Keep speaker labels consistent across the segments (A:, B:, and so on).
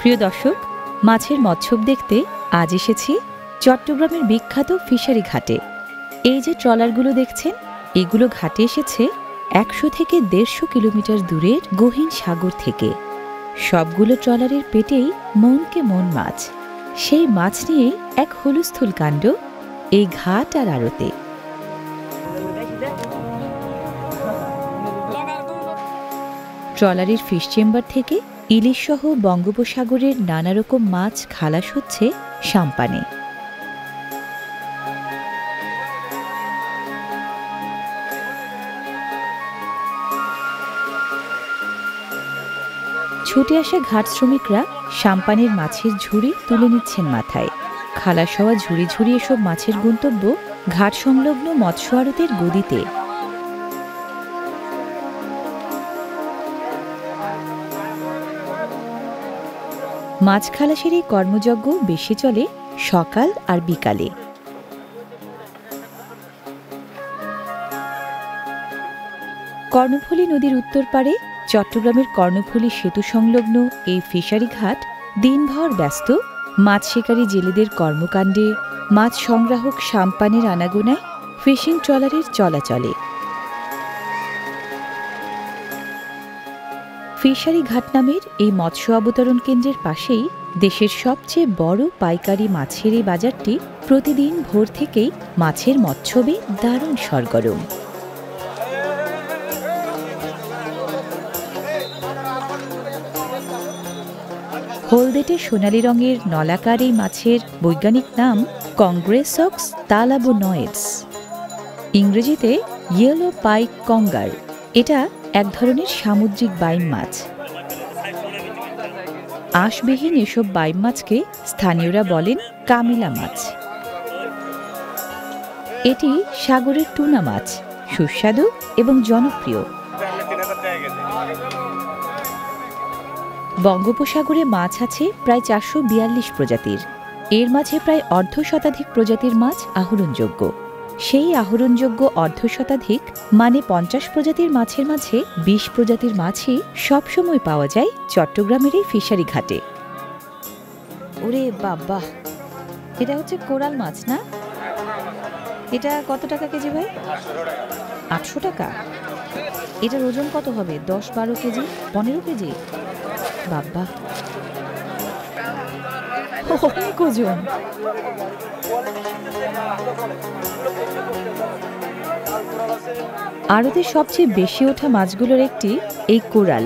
A: প্রিয় দর্শক, মাছের মৎস্য দেখতে আজ এসেছি চট্টগ্রামের বিখ্যাত ফিশারি ঘাটে। এই যে ট্রলারগুলো দেখছেন, এগুলো ঘাটে এসেছে ১০০ থেকে ১৫০ কিলোমিটার দূরের গহীন সাগর থেকে। সবগুলো ট্রলারের পেটেই মনকে মন মাছ। সেই মাছ নিয়েই এক হুলস্থুল কাণ্ড এই ঘাট আর আড়তে। ট্রলারের ফিশ চেম্বার থেকে ইলিশ সহ বঙ্গোপসাগরের নানা রকম মাছ খালাস হচ্ছে সাম্পানে। ছুটে আসা ঘাট শ্রমিকরা সাম্পানের মাছের ঝুড়ি তুলে নিচ্ছেন মাথায়। খালাস হওয়া ঝুড়ি ঝুড়ি এসব মাছের গন্তব্য ঘাট সংলগ্ন মৎস্য আড়তের গদিতে। মাছ খালাসের এই কর্মযজ্ঞ বেশি চলে সকাল আর বিকালে। কর্ণফুলী নদীর উত্তর পারে চট্টগ্রামের কর্ণফুলী সেতু সংলগ্ন এই ফিশারি ঘাট দিনভর ব্যস্ত মাছ শিকারী জেলেদের কর্মকাণ্ডে, মাছ সংগ্রাহক সাম্পানের আনাগোনায়, ফিশিং ট্রলারের চলাচলে। ফিশারি ঘাট নামের এই মৎস্য অবতরণ কেন্দ্রের পাশেই দেশের সবচেয়ে বড় পাইকারি মাছের এই বাজারটি প্রতিদিন ভোর থেকেই মাছের মৎস্যবে দারুণ সরগরম। হলদেটে সোনালি রঙের নলাকার এই মাছের বৈজ্ঞানিক নাম কংগ্রেসক্স তালাবোনয়েডস, ইংরেজিতে ইয়েলো পাইক কঙ্গার। এটা এক ধরনের সামুদ্রিক বাইম মাছ। আঁশবিহীন এসব বাইম মাছকে স্থানীয়রা বলেন কামিলা মাছ। এটি সাগরের টুনা মাছ, সুস্বাদু এবং জনপ্রিয়। বঙ্গোপসাগরে মাছ আছে প্রায় ৪৪২ প্রজাতির। এর মাঝে প্রায় অর্ধশতাধিক প্রজাতির মাছ আহরণযোগ্য। সেই আহরণযোগ্য অর্ধশতাধিক মানে ৫০ প্রজাতির মাছের মাঝে ২০ প্রজাতির মাছই সবসময় পাওয়া যায় চট্টগ্রামের এই ফিশারি ঘাটে। ওরে বাবা, এটা হচ্ছে কোরাল মাছ না? এটা কত টাকা কেজি ভাই? ৮০০ টাকা। এটার ওজন কত হবে? ১০-১২ কেজি, ১৫ কেজি? বাবা, অনেক ওজন। আড়তে সবচেয়ে বেশি ওঠা মাছগুলোর একটি এই কোরাল।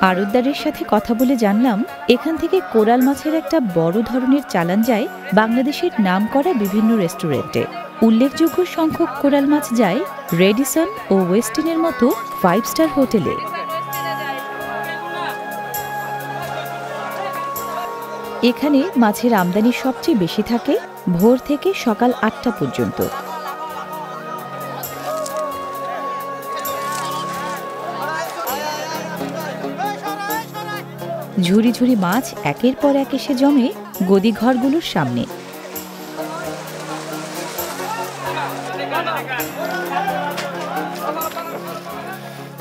A: আড়তদারের সাথে কথা বলে জানলাম, এখান থেকে কোরাল মাছের একটা বড় ধরনের চালান যায় বাংলাদেশের নামকরা বিভিন্ন রেস্টুরেন্টে। উল্লেখযোগ্য সংখ্যক কোরাল মাছ যায় রেডিসন ও ওয়েস্টিনের মতো 5 স্টার হোটেলে। এখানে মাছের আমদানি সবচেয়ে বেশি থাকে ভোর থেকে সকাল ৮টা পর্যন্ত। ঝুড়ি ঝুড়ি মাছ একের পর এক এসে জমে গদিঘরগুলোর সামনে।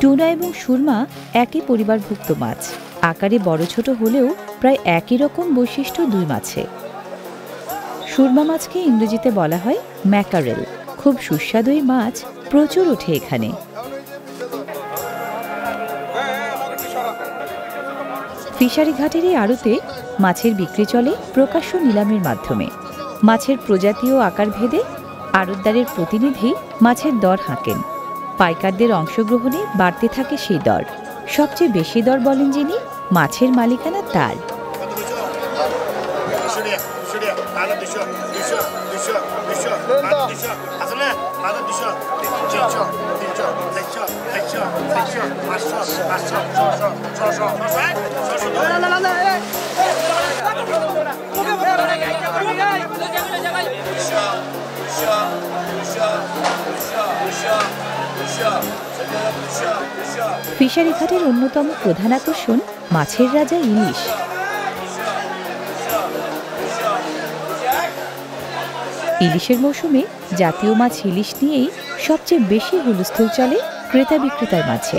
A: টুনা এবং সুরমা একই পরিবারভুক্ত মাছ। আকারে বড় ছোট হলেও প্রায় একই রকম বৈশিষ্ট্য দুই মাছে। সুরমা মাছকে ইংরেজিতে বলা হয় ম্যাকারেল। খুব সুস্বাদু এই মাছ প্রচুর ওঠে এখানে। ফিশারি ঘাটের এই আড়তে মাছের বিক্রি চলে প্রকাশ্য নিলামের মাধ্যমে। মাছের প্রজাতি ও আকার ভেদে আড়তদারের প্রতিনিধি মাছের দর হাঁকেন। পাইকারদের অংশগ্রহণে বাড়তে থাকে সেই দর। সবচেয়ে বেশি দর বলেন যিনি, মাছের মালিকানা তার। ফিশারি ঘাটের অন্যতম প্রধান আকর্ষণ মাছের রাজা ইলিশ। ইলিশের মৌসুমে জাতীয় মাছ ইলিশ নিয়েই সবচেয়ে বেশি হুলস্থুল চলে ক্রেতা বিক্রেতার মাঝে।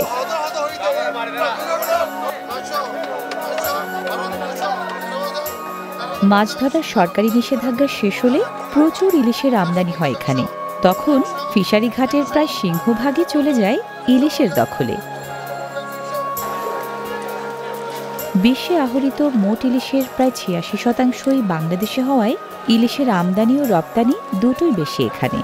A: মাছ ধরার সরকারি নিষেধাজ্ঞা শেষ হলে প্রচুর ইলিশের আমদানি হয় এখানে। তখন ফিশারি ঘাটের প্রায় সিংহভাগই চলে যায় ইলিশের দখলে। বিশ্বে আহরিত মোট ইলিশের প্রায় ৮৬% বাংলাদেশে হওয়ায় ইলিশের আমদানি ও রপ্তানি দুটোই বেশি এখানে।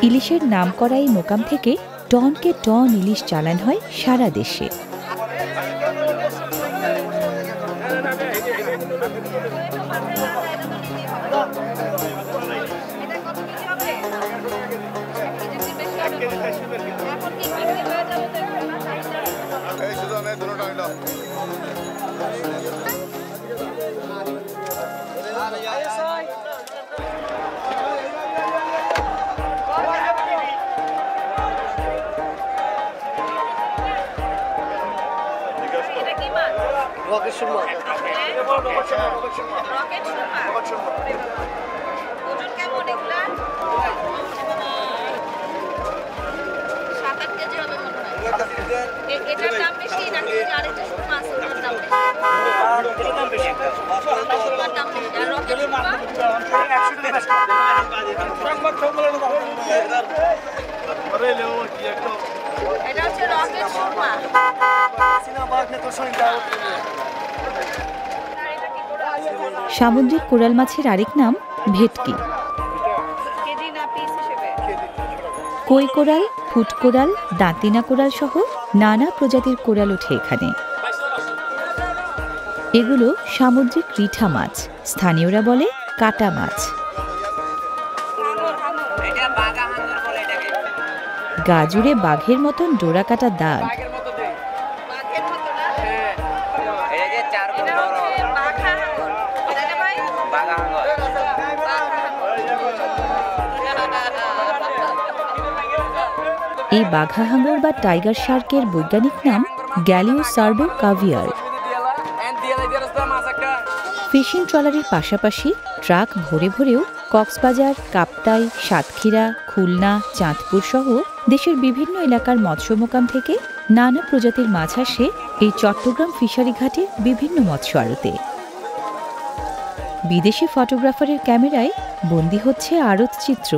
A: ইলিশের নামকরা এই মোকাম থেকে টনকে টন ইলিশ চালান হয় সারা দেশে।
B: রকেট সুরমা ওজন কেমন এগুলা? 7-8 কেজি হবে মনে হয়। এটার দাম বেশি নাকি আরেকটা সুরমা আছে ওটার দাম বেশি? এটার দাম বেশি। সুরমার দাম বেশি। আর রকেট সুরমা 150 এটা হচ্ছে রকেট সুরমা।
A: সামুদ্রিক কোরাল মাছের আরেক নাম ভেটকি। কই কোরাল, ফুট কোরাল, দাঁতিনা কোরাল সহ নানা প্রজাতির কোরাল ওঠে এখানে। এগুলো সামুদ্রিক রিঠা মাছ, স্থানীয়রা বলে কাটা মাছ। গা জুড়ে বাঘের মতন ডোরা কাটা দাগ। এই বাঘা হাঙর বা টাইগার শার্কের বৈজ্ঞানিক নাম গ্যালিওসার্ডো কাভিয়ার। ফিশিং ট্রলারের পাশাপাশি ট্রাক ভরে ভরেও কক্সবাজার, কাপ্তাই, সাতক্ষীরা, খুলনা, চাঁদপুর সহ দেশের বিভিন্ন এলাকার মৎস্য মোকাম থেকে নানা প্রজাতির মাছ আসে এই চট্টগ্রাম ফিশারি ঘাটের বিভিন্ন মৎস্য আড়তে। বিদেশি ফটোগ্রাফারের ক্যামেরায় বন্দী হচ্ছে আড়ত চিত্র।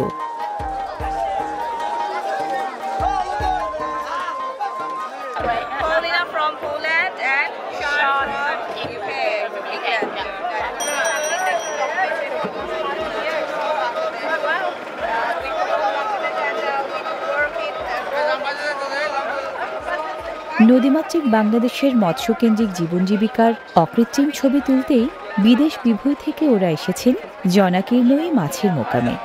A: নদীমাতৃক বাংলাদেশের মৎস্যকেন্দ্রিক জীবন জীবিকার অকৃত্রিম ছবি তুলতেই বিদেশ বিভুঁই থেকে ওরা এসেছেন জনাকীর্ণ এই মাছের মোকামে।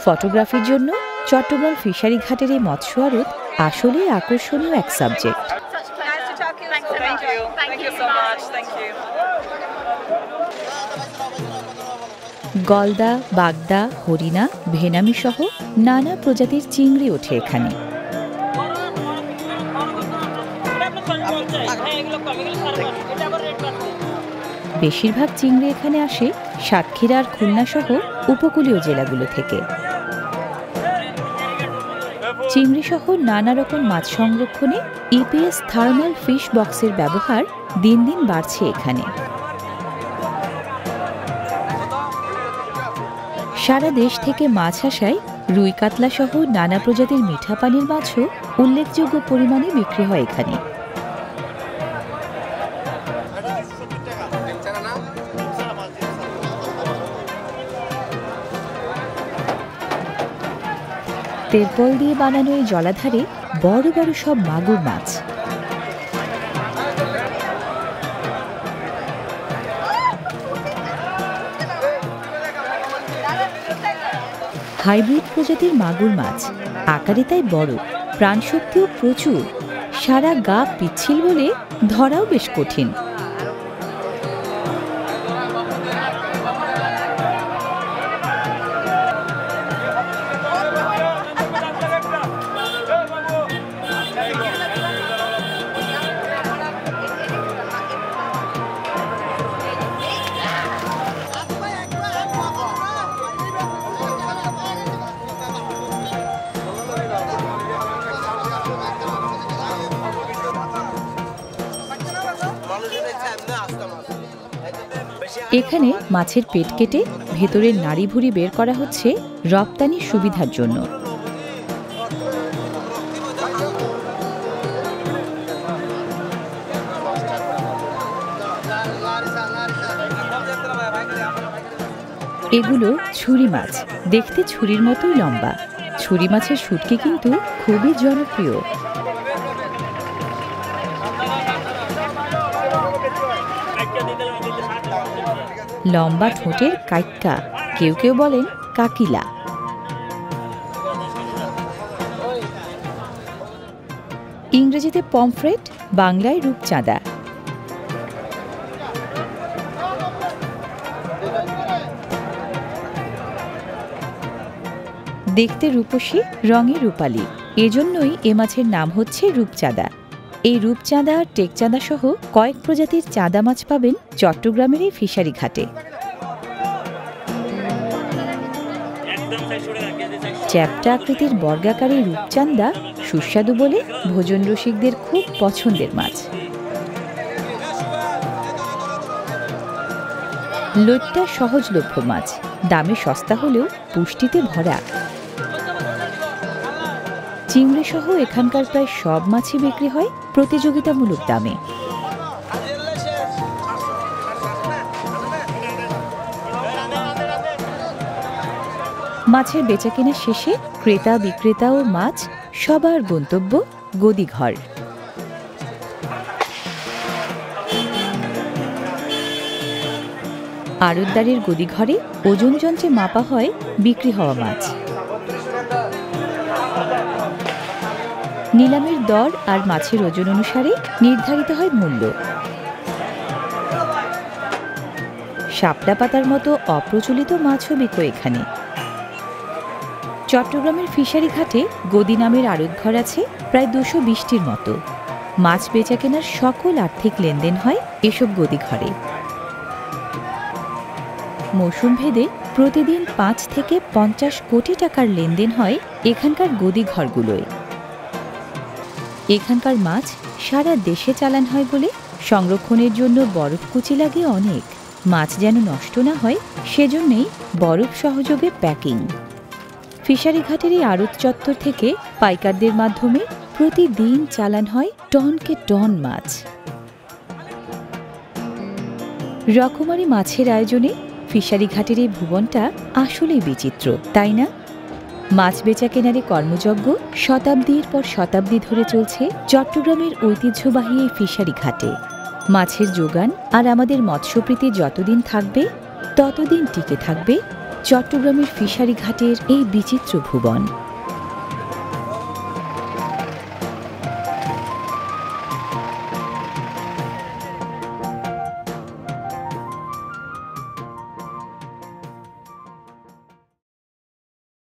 A: ফটোগ্রাফির জন্য চট্টগ্রাম ফিশারি ঘাটের এই মৎস্য আড়ত আসলেই আকর্ষণীয় এক সাবজেক্ট। গলদা, বাগদা, হরিণা, ভেনামি সহ নানা প্রজাতির চিংড়ি ওঠে এখানে। বেশিরভাগ চিংড়ি এখানে আসে সাতক্ষীরা আর খুলনা সহ উপকূলীয় জেলাগুলো থেকে। চিংড়ি সহ নানা রকম মাছ সংরক্ষণে ইপিএস থার্মাল ফিশ বক্সের ব্যবহার দিন দিন বাড়ছে এখানে। সারা দেশ থেকে মাছ আসায় রুই কাতলা সহ নানা প্রজাতির মিঠা পানির মাছও উল্লেখযোগ্য পরিমাণে বিক্রি হয় এখানে। তেরপল দিয়ে বানানো এই জলাধারে বড় বড় সব মাগুর মাছ। হাইব্রিড প্রজাতির মাগুর মাছ, আকারে তাই বড়, প্রাণশক্তিও প্রচুর, সারা গা পিচ্ছিল বলে ধরাও বেশ কঠিন। এখানে মাছের পেট কেটে ভেতরের নাড়িভুড়ি বের করা হচ্ছে রপ্তানির সুবিধার জন্য। এগুলো ছুরি মাছ, দেখতে ছুরির মতোই লম্বা। ছুরি মাছের শুটকি কিন্তু খুবই জনপ্রিয়। লম্বা ঠোঁটের কাইক্কা, কেউ কেউ বলেন কাকিলা। ইংরেজিতে পমফ্রেট, বাংলায় রূপচাঁদা। দেখতে রূপসী, রঙে রূপালী, এজন্যই এ মাছের নাম হচ্ছে রূপচাঁদা। এই রূপচাঁদা আর টেকচাঁদা সহ কয়েক প্রজাতির চাঁদা মাছ পাবেন চট্টগ্রামের এই ফিশারি ঘাটে। চ্যাপ্টা আকৃতির বর্গাকারে রূপচাঁদা সুস্বাদু বলে ভোজন রসিকদের খুব পছন্দের মাছ। লইট্টা সহজলভ্য মাছ, দামে সস্তা হলেও পুষ্টিতে ভরা। চিংড়ি সহ এখানকার প্রায় সব মাছই বিক্রি হয় প্রতিযোগিতামূলক দামে। মাছের বেচাকেনা শেষে ক্রেতা বিক্রেতা ও মাছ সবার গন্তব্য গদিঘর। আড়তদারের গদিঘরে ওজন যন্ত্রে মাপা হয় বিক্রি হওয়া মাছ। নিলামের দর আর মাছের ওজন অনুসারে নির্ধারিত হয় মূল্য। শাপলা পাতার মতো অপ্রচলিত মাছও বিক্রয় এখানে। চট্টগ্রামের ফিশারি ঘাটে গদি নামের আড়তঘর আছে প্রায় 220টির মতো। মাছ বেচাকেনার সকল আর্থিক লেনদেন হয় এসব গদিঘরে। মৌসুম ভেদে প্রতিদিন 5 থেকে 50 কোটি টাকার লেনদেন হয় এখানকার গদিঘরগুলোয়। এখানকার মাছ সারা দেশে চালান হয় বলে সংরক্ষণের জন্য বরফকুচি লাগে অনেক। মাছ যেন নষ্ট না হয় সেজন্যই বরফ সহযোগে প্যাকিং। ফিশারি ঘাটের এই আড়ত চত্বর থেকে পাইকারদের মাধ্যমে প্রতিদিন চালান হয় টনকে টন মাছ। রকমারি মাছের আয়োজনে ফিশারি ঘাটের এই ভুবনটা আসলেই বিচিত্র, তাই না? মাছ বেচা কেনারে কর্মযজ্ঞ শতাব্দীর পর শতাব্দী ধরে চলছে চট্টগ্রামের ঐতিহ্যবাহী এই ফিশারি ঘাটে। মাছের যোগান আর আমাদের মৎস্যপ্রীতি যতদিন থাকবে ততদিন টিকে থাকবে চট্টগ্রামের ফিশারি ঘাটের এই বিচিত্র ভুবন।